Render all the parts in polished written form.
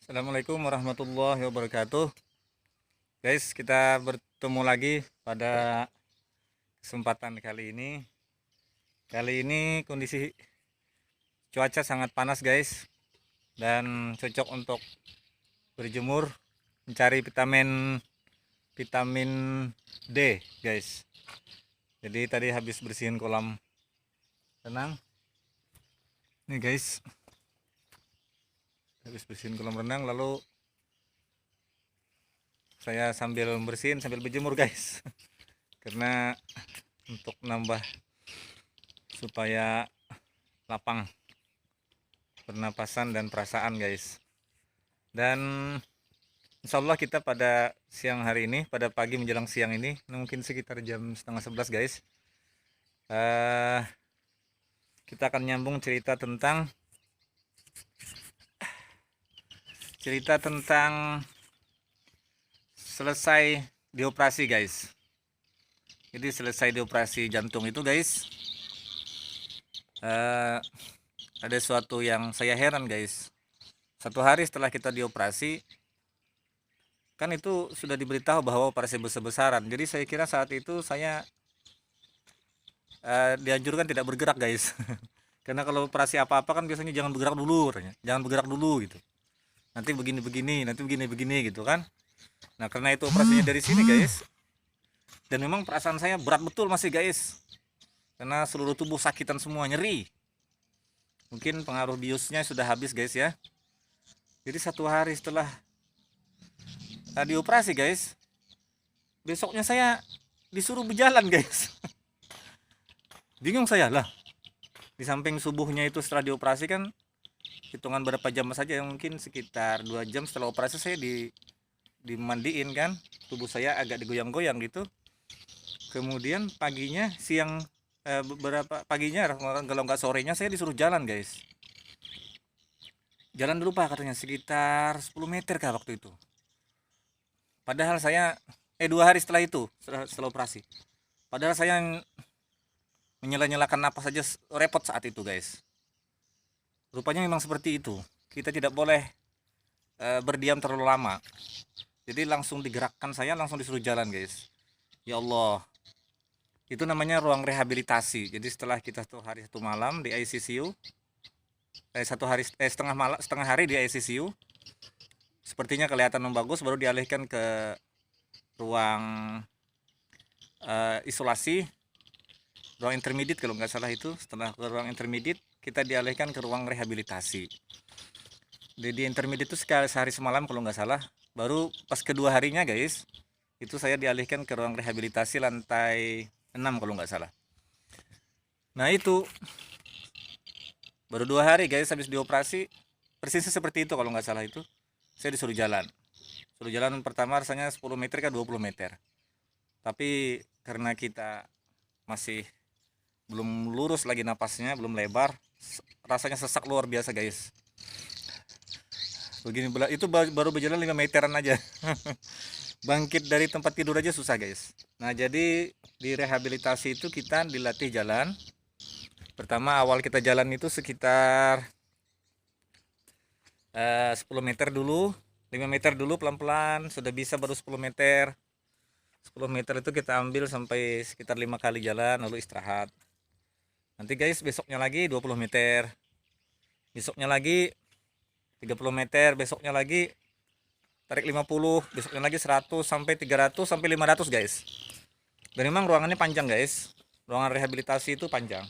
Assalamualaikum warahmatullahi wabarakatuh. Guys, kita bertemu lagi pada kesempatan kali ini. Kali ini kondisi cuaca sangat panas guys, dan cocok untuk berjemur mencari vitamin vitamin D guys. Jadi tadi habis bersihin kolam renang. Nih guys, habis bersihin kolam renang lalu saya sambil bersihin sambil berjemur guys. Karena untuk nambah supaya lapang pernapasan dan perasaan guys. Dan insya Allah kita pada siang hari ini, pada pagi menjelang siang ini, mungkin sekitar jam setengah 11 guys, eh, kita akan nyambung cerita tentang selesai dioperasi guys. Jadi selesai dioperasi jantung itu guys, eh, ada suatu yang saya heran guys. Satu hari setelah kita dioperasi, kan itu sudah diberitahu bahwa operasi besar-besaran. Jadi saya kira saat itu saya dianjurkan tidak bergerak guys. Karena kalau operasi apa-apa kan biasanya jangan bergerak dulu katanya. Jangan bergerak dulu gitu. Nanti begini-begini, nanti begini-begini gitu kan. Nah, karena itu operasinya dari sini guys. Dan memang perasaan saya berat betul masih guys. Karena seluruh tubuh sakitan semua, nyeri. Mungkin pengaruh biusnya sudah habis guys ya. Jadi satu hari setelah dioperasi guys, besoknya saya disuruh berjalan guys. Bingung saya lah. Di samping subuhnya itu setelah dioperasi kan hitungan berapa jam saja, mungkin sekitar 2 jam setelah operasi saya dimandiin kan, tubuh saya agak digoyang-goyang gitu. Kemudian paginya beberapa paginya kalau nggak sorenya saya disuruh jalan guys. Jalan dulu pak katanya, sekitar 10 meter kah waktu itu. Padahal saya 2 hari setelah itu, setelah operasi, padahal saya menyela-nyalakan napas saja repot saat itu guys. Rupanya memang seperti itu, kita tidak boleh berdiam terlalu lama. Jadi langsung digerakkan, saya langsung disuruh jalan guys. Ya Allah, itu namanya ruang rehabilitasi. Jadi setelah kita 1 hari 1 malam di ICCU, setengah hari di ICCU, sepertinya kelihatan membagus, baru dialihkan ke ruang isolasi, ruang intermediate kalau nggak salah itu. Setelah ke ruang intermediate, kita dialihkan ke ruang rehabilitasi. Di intermediate itu sehari semalam kalau nggak salah. Baru pas kedua harinya guys, itu saya dialihkan ke ruang rehabilitasi lantai 6 kalau nggak salah. Nah itu baru 2 hari guys habis dioperasi, persisnya seperti itu kalau nggak salah itu. Saya disuruh jalan. Suruh jalan pertama rasanya 10 meter ke 20 meter. Tapi karena kita masih belum lurus lagi napasnya, belum lebar, rasanya sesak luar biasa guys. Begini itu baru berjalan 5 meteran aja. Bangkit dari tempat tidur aja susah guys. Nah jadi di rehabilitasi itu kita dilatih jalan. Pertama awal kita jalan itu sekitar 10 meter dulu, 5 meter dulu pelan-pelan, sudah bisa baru 10 meter. 10 meter itu kita ambil sampai sekitar 5 kali jalan lalu istirahat. Nanti guys besoknya lagi 20 meter. Besoknya lagi 30 meter, besoknya lagi tarik 50, besoknya lagi 100 sampai 300 sampai 500 guys. Dan memang ruangannya panjang guys. Ruangan rehabilitasi itu panjang.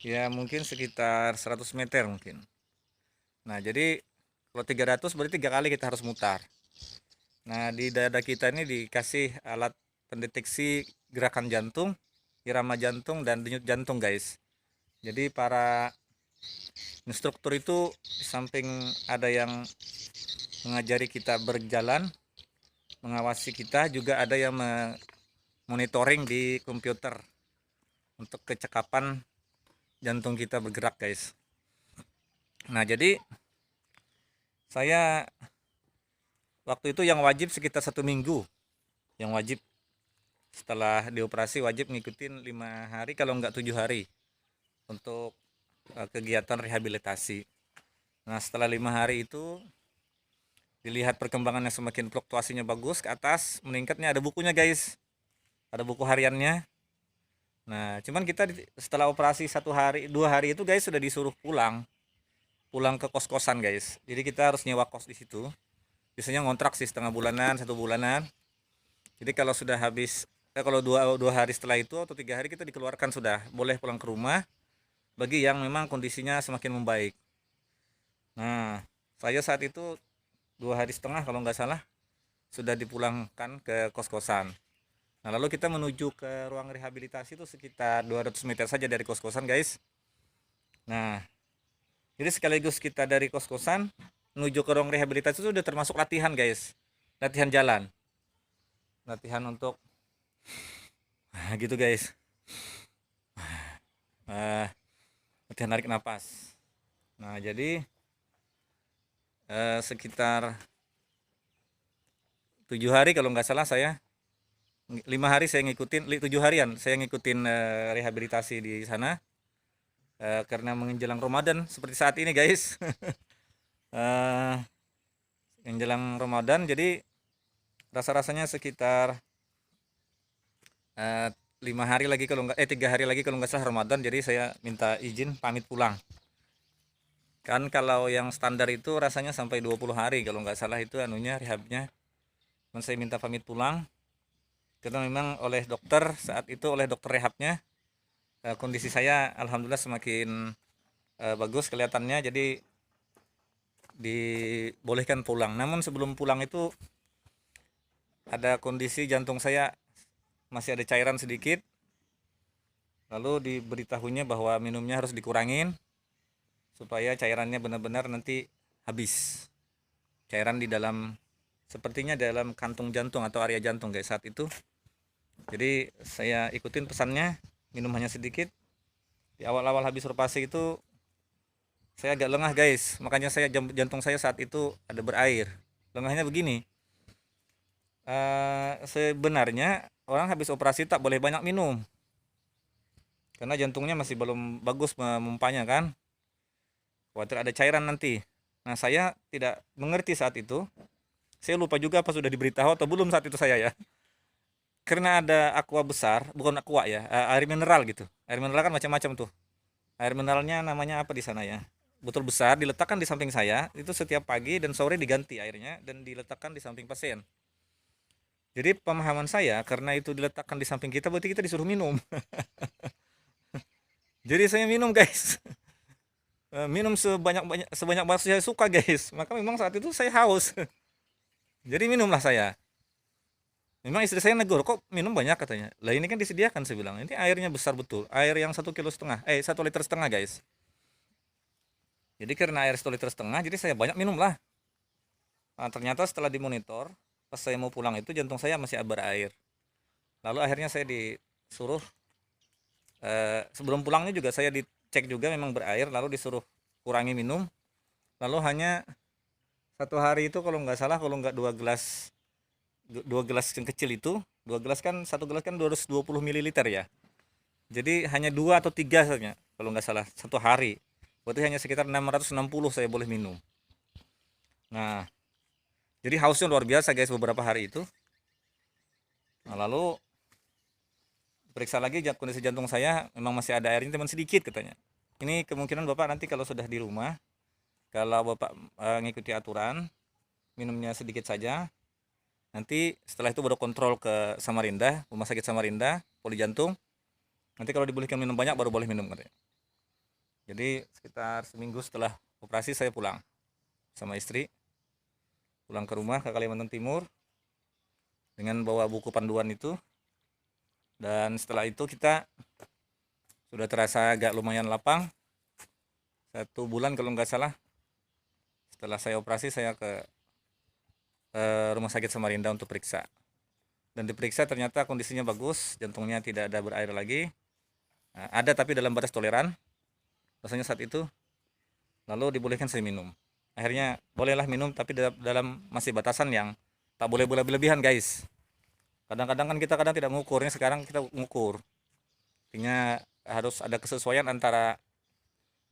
Ya mungkin sekitar 100 meter mungkin. Nah jadi kalau 300 berarti 3 kali kita harus mutar. Nah di dada kita ini dikasih alat pendeteksi gerakan jantung, irama jantung, dan denyut jantung guys. Jadi para instruktur itu di samping ada yang mengajari kita berjalan, mengawasi kita, juga ada yang monitoring di komputer untuk kecekapan jantung kita bergerak guys. Nah jadi saya waktu itu yang wajib sekitar 1 minggu, yang wajib setelah dioperasi wajib ngikutin 5 hari kalau nggak 7 hari untuk kegiatan rehabilitasi. Nah setelah 5 hari itu dilihat perkembangannya semakin fluktuasinya bagus ke atas, meningkatnya, ada bukunya guys, ada buku hariannya. Nah cuman kita setelah operasi 1 hari 2 hari itu guys sudah disuruh pulang, pulang ke kos-kosan guys. Jadi kita harus nyewa kos di situ, biasanya ngontrak sih setengah bulanan 1 bulanan. Jadi kalau sudah habis, kalau dua hari setelah itu atau 3 hari kita dikeluarkan, sudah boleh pulang ke rumah bagi yang memang kondisinya semakin membaik. Nah saya saat itu 2 hari setengah kalau nggak salah sudah dipulangkan ke kos-kosan. Nah lalu kita menuju ke ruang rehabilitasi itu sekitar 200 meter saja dari kos-kosan guys. Nah jadi sekaligus kita dari kos-kosan menuju ke ruang rehabilitasi itu sudah termasuk latihan guys, latihan jalan, latihan untuk gitu guys. uh, Latihan tarik nafas. Nah jadi sekitar 7 hari kalau nggak salah, saya 5 hari saya ngikutin, 7 harian saya ngikutin rehabilitasi di sana, karena menjelang Ramadan seperti saat ini guys. uh, Menjelang Ramadan, jadi rasa-rasanya sekitar 5 hari lagi kalau nggak 3 hari lagi kalau nggak salah Ramadan, jadi saya minta izin pamit pulang. Kan kalau yang standar itu rasanya sampai 20 hari kalau nggak salah itu anunya rehabnya. Dan saya minta pamit pulang karena memang oleh dokter saat itu, oleh dokter rehabnya, kondisi saya alhamdulillah semakin bagus kelihatannya, jadi dibolehkan pulang. Namun sebelum pulang itu ada kondisi jantung saya masih ada cairan sedikit, lalu diberitahunya bahwa minumnya harus dikurangin supaya cairannya benar-benar nanti habis, cairan di dalam, sepertinya dalam kantung jantung atau area jantung guys saat itu. Jadi saya ikutin pesannya, minum hanya sedikit. Di awal-awal habis operasi itu saya agak lengah guys, makanya jantung saya saat itu ada berair. Lengahnya begini, sebenarnya orang habis operasi tak boleh banyak minum karena jantungnya masih belum bagus memompanya kan, khawatir ada cairan nanti. Nah saya tidak mengerti saat itu, saya lupa juga apa sudah diberitahu atau belum saat itu saya ya, karena ada aqua besar, bukan aqua ya, air mineral gitu. Air mineral kan macam-macam tuh, air mineralnya namanya apa di sana ya, botol besar diletakkan di samping saya itu setiap pagi dan sore diganti airnya dan diletakkan di samping pasien. Jadi pemahaman saya, karena itu diletakkan di samping kita berarti kita disuruh minum. Jadi saya minum guys. Minum sebanyak saya suka guys, maka memang saat itu saya haus. Jadi minumlah saya. Memang istri saya negur, kok minum banyak katanya. Lah ini kan disediakan, saya bilang ini airnya besar betul, air yang 1,5 kg, 1,5 liter guys. Jadi karena air 1,5 liter, jadi saya banyak minum lah. Nah, ternyata setelah dimonitor pas saya mau pulang itu jantung saya masih berair. Lalu akhirnya saya disuruh, sebelum pulangnya juga saya dicek juga memang berair, lalu disuruh kurangi minum. Lalu hanya 1 hari itu kalau nggak salah, kalau nggak 2 gelas, 2 gelas yang kecil itu, 2 gelas kan, 1 gelas kan 220 ml ya. Jadi hanya 2 atau 3 saja kalau nggak salah 1 hari. Berarti hanya sekitar 660 saya boleh minum. Nah jadi hausnya luar biasa guys beberapa hari itu. Nah lalu periksa lagi kondisi jantung saya, memang masih ada airnya teman sedikit katanya. Ini kemungkinan bapak nanti kalau sudah di rumah, kalau bapak ngikuti aturan, minumnya sedikit saja. Nanti setelah itu baru kontrol ke Samarinda, rumah sakit Samarinda, poli jantung. Nanti kalau dibolehkan minum banyak baru boleh minum katanya. Jadi sekitar seminggu setelah operasi saya pulang sama istri, pulang ke rumah ke Kalimantan Timur dengan bawa buku panduan itu. Dan setelah itu kita sudah terasa agak lumayan lapang. 1 bulan kalau nggak salah setelah saya operasi, saya ke rumah sakit Samarinda untuk periksa. Dan diperiksa ternyata kondisinya bagus, jantungnya tidak ada berair lagi. Nah, ada tapi dalam batas toleran rasanya saat itu. Lalu dibolehkan saya minum. Akhirnya bolehlah minum tapi dalam masih batasan yang tak boleh berlebihan guys. Kadang-kadang kan kita kadang tidak mengukurnya, sekarang kita mengukur. Artinya harus ada kesesuaian antara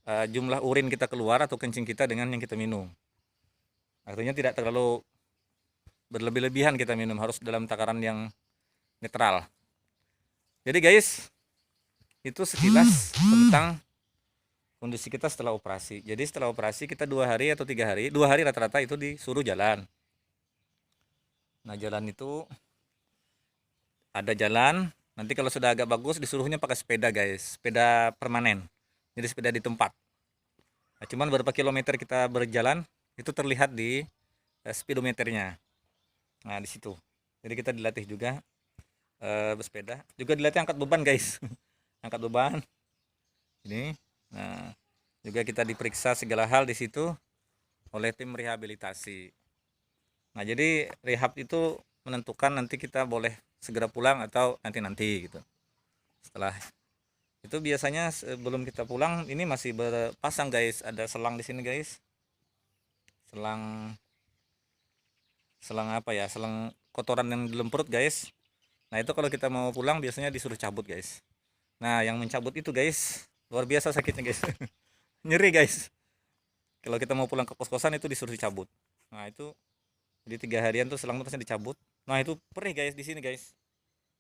jumlah urin kita keluar atau kencing kita dengan yang kita minum. Artinya tidak terlalu berlebih-lebihan kita minum, harus dalam takaran yang netral. Jadi guys, itu sekilas tentang kondisi kita setelah operasi. Jadi setelah operasi kita 2 hari atau 3 hari, 2 hari rata-rata itu disuruh jalan. Nah jalan itu ada jalan. Nanti kalau sudah agak bagus disuruhnya pakai sepeda guys, sepeda permanen. Jadi sepeda di tempat. Nah, cuman berapa kilometer kita berjalan itu terlihat di speedometernya. Nah di situ. Jadi kita dilatih juga bersepeda. Juga dilatih angkat beban guys, angkat beban. Ini. Nah juga kita diperiksa segala hal di situ oleh tim rehabilitasi. Nah jadi rehab itu menentukan nanti kita boleh segera pulang atau nanti gitu. Setelah itu biasanya sebelum kita pulang ini masih berpasang guys, ada selang di sini guys, selang apa ya, selang kotoran yang di dalam perut guys. Nah itu kalau kita mau pulang biasanya disuruh cabut guys. Nah yang mencabut itu guys luar biasa sakitnya guys. Nyeri guys, kalau kita mau pulang ke kos-kosan itu disuruh dicabut. Nah itu di 3 harian tuh selang itu pasti dicabut. Nah itu perih guys di sini guys.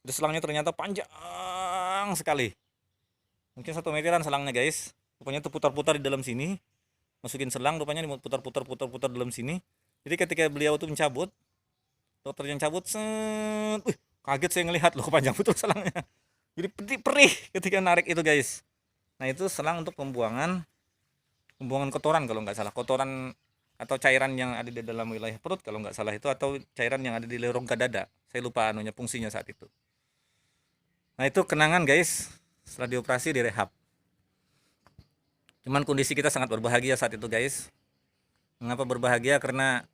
Itu selangnya ternyata panjang sekali. Mungkin 1 meteran selangnya guys. Rupanya tuh putar-putar di dalam sini. Masukin selang rupanya putar-putar dalam sini. Jadi ketika beliau tuh mencabut, dokter yang cabut, set, kaget saya ngelihat loh panjang betul selangnya. Jadi perih ketika narik itu guys. Nah itu selang untuk pembuangan kotoran kalau nggak salah, kotoran atau cairan yang ada di dalam wilayah perut kalau nggak salah itu, atau cairan yang ada di rongga dada. Saya lupa anunya fungsinya saat itu. Nah itu kenangan guys setelah dioperasi direhab. Cuman kondisi kita sangat berbahagia saat itu guys. Mengapa berbahagia? Karena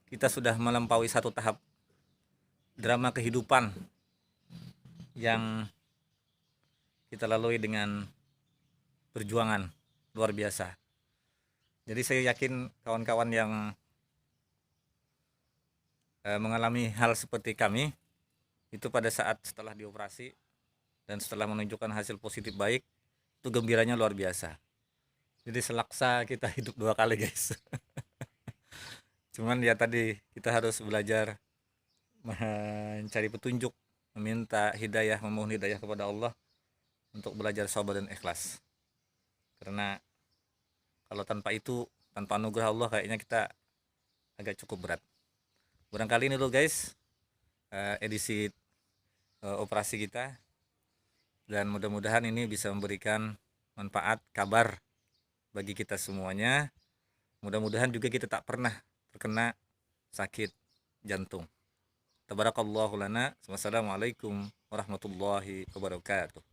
kita sudah melampaui satu tahap drama kehidupan yang kita lalui dengan perjuangan luar biasa. Jadi saya yakin kawan-kawan yang mengalami hal seperti kami itu pada saat setelah dioperasi dan setelah menunjukkan hasil positif baik, itu gembiranya luar biasa. Jadi selaksa kita hidup 2 kali guys. Cuman ya tadi kita harus belajar mencari petunjuk, meminta hidayah, memohon hidayah kepada Allah untuk belajar sabar dan ikhlas. Karena kalau tanpa itu, tanpa anugerah Allah, kayaknya kita agak cukup berat. Barangkali ini dulu guys edisi operasi kita, dan mudah-mudahan ini bisa memberikan manfaat, kabar bagi kita semuanya. Mudah-mudahan juga kita tak pernah terkena sakit jantung. Tabarakallahu lana. Wassalamualaikum warahmatullahi wabarakatuh.